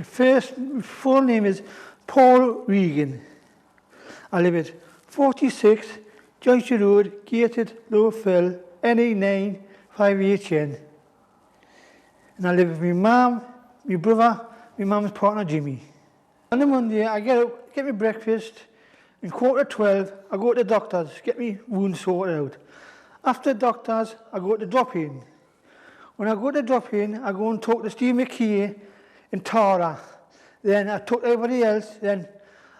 My full name is Paul Regan. I live at 46 Joyce Road, Gated, Lower Fell, NE9 5HN. And I live with my mum, my brother, my mum's partner Jimmy. On a Monday I get up, get my breakfast, and 11:15 I go to the doctor's, get my wound sorted out. After the doctor's I go to the drop-in. When I go to the drop-in I go and talk to Steve McKay and Tara. Then I talk to everybody else, then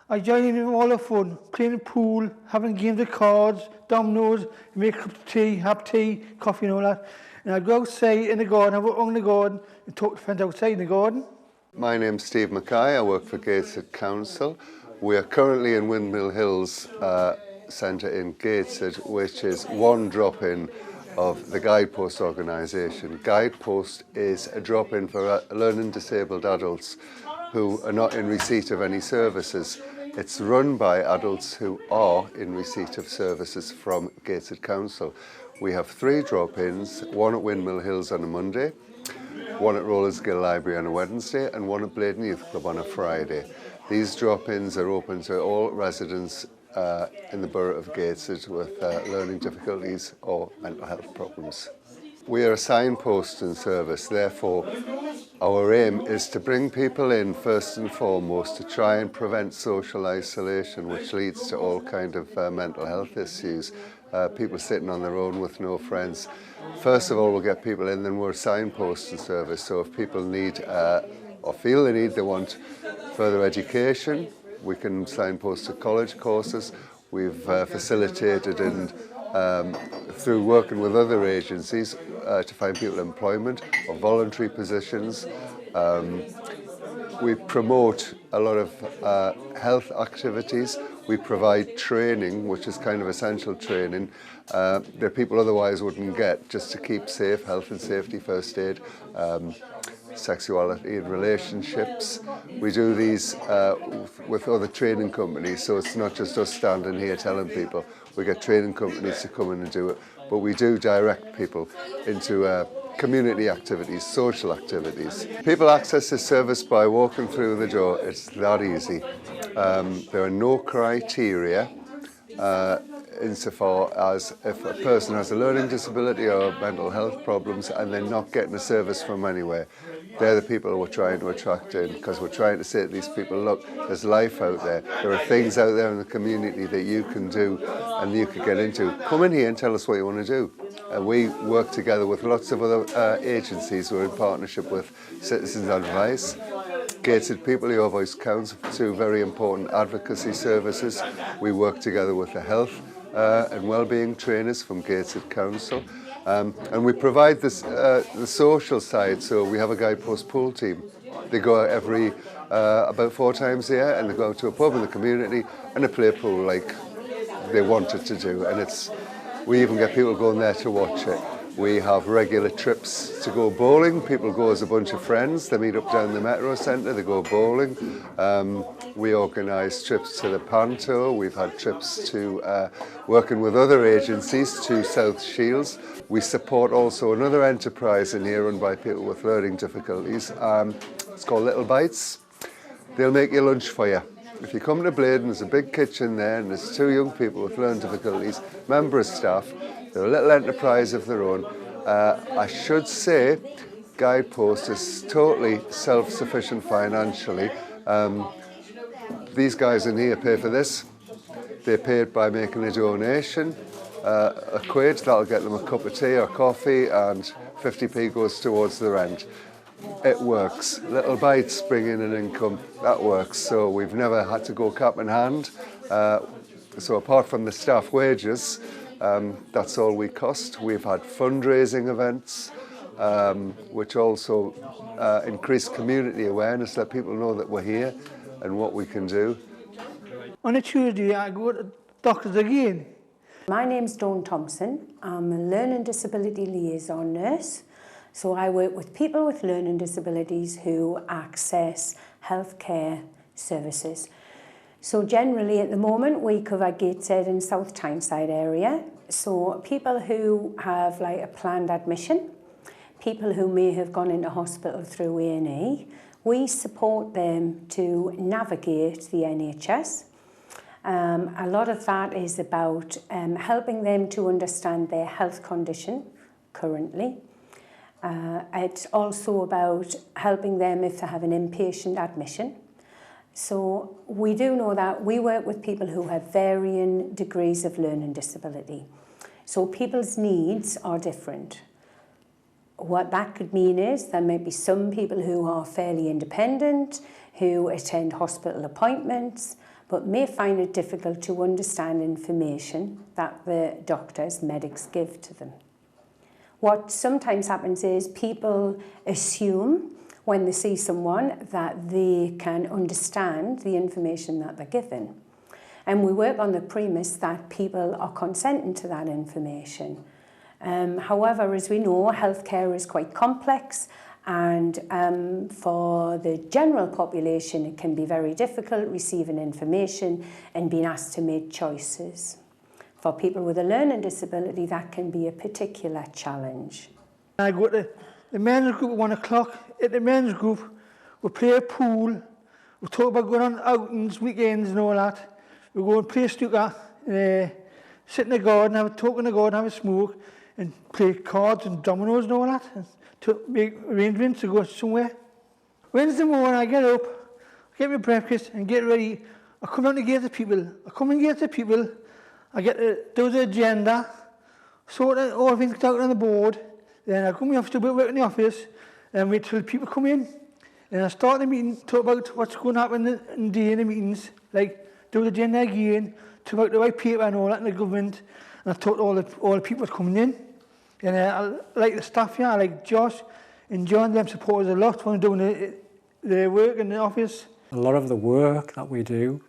I join in all the fun, playing the pool, having games of cards, dominoes, make cups of tea, have tea, coffee and all that. And I go outside in the garden, I walk along the garden and talk to friends outside in the garden. My name's Steve Mackay, I work for Gateshead Council. We are currently in Windmill Hills Centre in Gateshead, which is one drop-in of the Guidepost organisation. Guidepost is a drop-in for learning disabled adults who are not in receipt of any services. It's run by adults who are in receipt of services from Gateshead Council. We have 3 drop-ins, one at Windmill Hills on a Monday, one at Rollersgill Library on a Wednesday, and one at Bladen Youth Club on a Friday. These drop-ins are open to all residents in the borough of Gateshead with learning difficulties or mental health problems. We are a signposting service, therefore our aim is to bring people in first and foremost to try and prevent social isolation, which leads to all kind of mental health issues. People sitting on their own with no friends. First of all, we'll get people in, then we're a signposting service, so if people need or feel they want further education, we can signpost to college courses. We've facilitated and through working with other agencies to find people employment or voluntary positions. We promote a lot of health activities. We provide training, which is kind of essential training that people otherwise wouldn't get, just to keep safe, health and safety, first aid, sexuality and relationships. We do these with other training companies, so it's not just us standing here telling people. We get training companies to come in and do it, but we do direct people into community activities, social activities. People access this service by walking through the door. It's that easy. There are no criteria insofar as if a person has a learning disability or mental health problems and they're not getting a service from anywhere. They're the people we're trying to attract in, because we're trying to say to these people, look, there's life out there. There are things out there in the community that you can do and you could get into. Come in here and tell us what you want to do. We work together with lots of other agencies who are in partnership with Citizens Advice. Gateshead People, Your Voice Counts, 2 very important advocacy services. We work together with the health and wellbeing trainers from Gateshead Council. And we provide this, the social side, so we have a Guidepost pool team. They go every about 4 times a year, and they go to a pub in the community and they play pool like they wanted to do. And we even get people going there to watch it. We have regular trips to go bowling. People go as a bunch of friends. They meet up down the Metro Centre, they go bowling. We organise trips to the Panto. We've had trips to working with other agencies to South Shields. We support also another enterprise in here run by people with learning difficulties. It's called Little Bites. They'll make your lunch for you. If you come to Bladen, there's a big kitchen there and there's 2 young people with learning difficulties, member of staff. They're a little enterprise of their own. I should say Guidepost is totally self-sufficient financially. These guys in here pay for this. They pay it by making a donation. A quid, that'll get them a cup of tea or coffee, and 50p goes towards the rent. It works. Little Bites bring in an income, that works. So we've never had to go cap in hand. So apart from the staff wages, that's all we cost. We've had fundraising events, which also increase community awareness, let people know that we're here and what we can do. On a Tuesday I go to the doctors again. My name's Dawn Thompson. I'm a learning disability liaison nurse. So I work with people with learning disabilities who access healthcare services. So generally at the moment we cover Gateshead and South Tyneside area. So people who have like a planned admission, people who may have gone into hospital through A&E, We support them to navigate the NHS. A lot of that is about helping them to understand their health condition currently. It's also about helping them if they have an inpatient admission. So we do know that we work with people who have varying degrees of learning disability. So people's needs are different. What that could mean is there may be some people who are fairly independent, who attend hospital appointments, but may find it difficult to understand information that the doctors, medics give to them. What sometimes happens is people assume when they see someone that they can understand the information that they're given. And we work on the premise that people are consenting to that information. However, as we know, healthcare is quite complex, and for the general population it can be very difficult receiving information and being asked to make choices. For people with a learning disability, that can be a particular challenge. I go to the men's group at 1 o'clock. At the men's group, we play a pool, we talk about going on outings, weekends and all that. We go and play snooker, sit in the garden, have a talk in the garden, have a smoke, and play cards and dominoes and all that, and to make arrangements to go somewhere. Wednesday morning I get up, get my breakfast and get ready. I come down to get the people. I get to do the agenda, sort all things out on the board. Then I go in the office to work in the office and wait till people come in. And I start the meeting, talk about what's going to happen in the day in the meetings, like do the agenda again, talk about the white paper and all that in the government. And I talk to all the people coming in. And I like the staff here, I like Josh and John, them support us a lot when doing the work in the office. A lot of the work that we do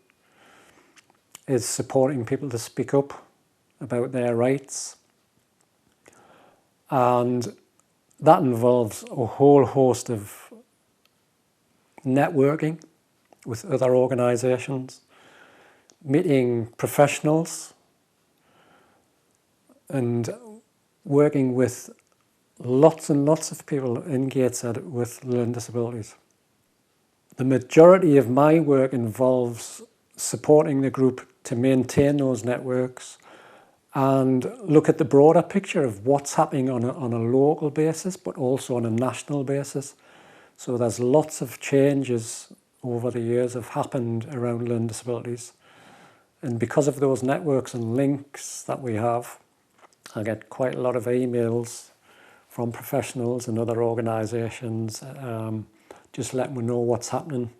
is supporting people to speak up about their rights. And that involves a whole host of networking with other organisations, meeting professionals, and working with lots and lots of people in Gateshead with learning disabilities. The majority of my work involves supporting the group to maintain those networks and look at the broader picture of what's happening on a local basis, but also on a national basis. So there's lots of changes over the years have happened around learning disabilities. And because of those networks and links that we have, I get quite a lot of emails from professionals and other organisations just letting me know what's happening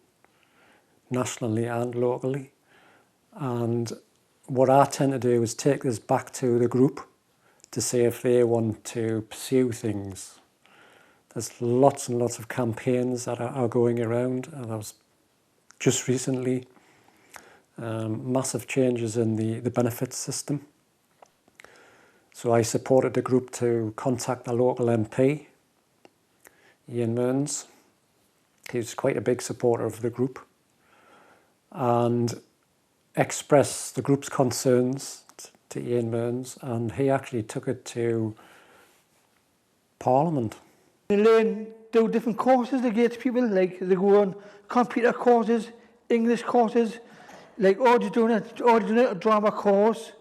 nationally and locally. And what I tend to do is take this back to the group to see if they want to pursue things. There's lots and lots of campaigns that are going around. And there was just recently massive changes in the benefits system. So I supported the group to contact the local MP, Ian Mearns. He's quite a big supporter of the group, and express the group's concerns to Ian Mearns, and he actually took it to Parliament. They do different courses they get to people, like they go on computer courses, English courses, like audio drama course,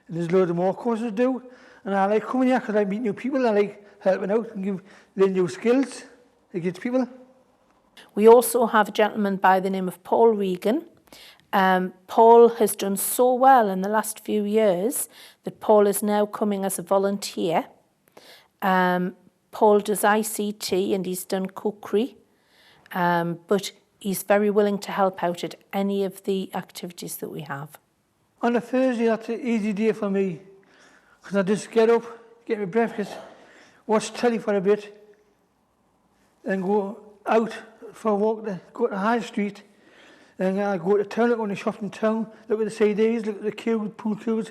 and there's loads of more courses to do. And I like coming here because I meet new people, I like helping out and learn new skills to get to people. We also have a gentleman by the name of Paul Regan. Paul has done so well in the last few years that Paul is now coming as a volunteer. Paul does ICT and he's done cookery, but he's very willing to help out at any of the activities that we have. On a Thursday, that's an easy day for me, because I just get up, get my breakfast, watch telly for a bit, and go out for a walk, go to High Street, and I go to town, look on the shops in town, look at the CDs, look at the pool queues,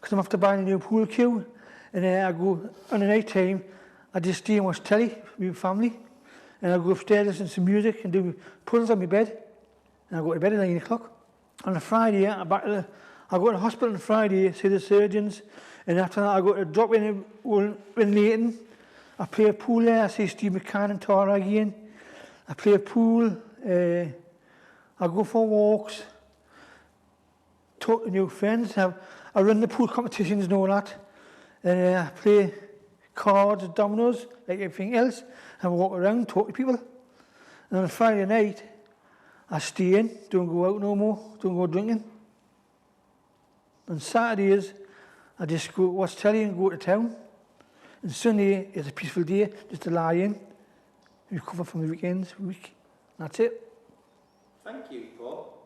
because I'm after buying a new pool queue. And then I go, on the night time, I just stay and watch telly with my family, and I go upstairs, listen to some music, and do puzzles on my bed, and I go to bed at 9 o'clock. On a Friday, I go to the hospital on Friday, see the surgeons, and after that I go to drop in Leighton. I play a pool there, I see Steve McCann and Tara again. I play pool, I go for walks, talk to new friends. I run the pool competitions and all that. I play cards, dominoes, like everything else. I walk around, talk to people. And on a Friday night, I stay in, don't go out no more, don't go drinking. On Saturdays, I just go watch telly and go to town. And Sunday is a peaceful day, just to lie in, recover from the weekends, week. That's it. Thank you, Paul.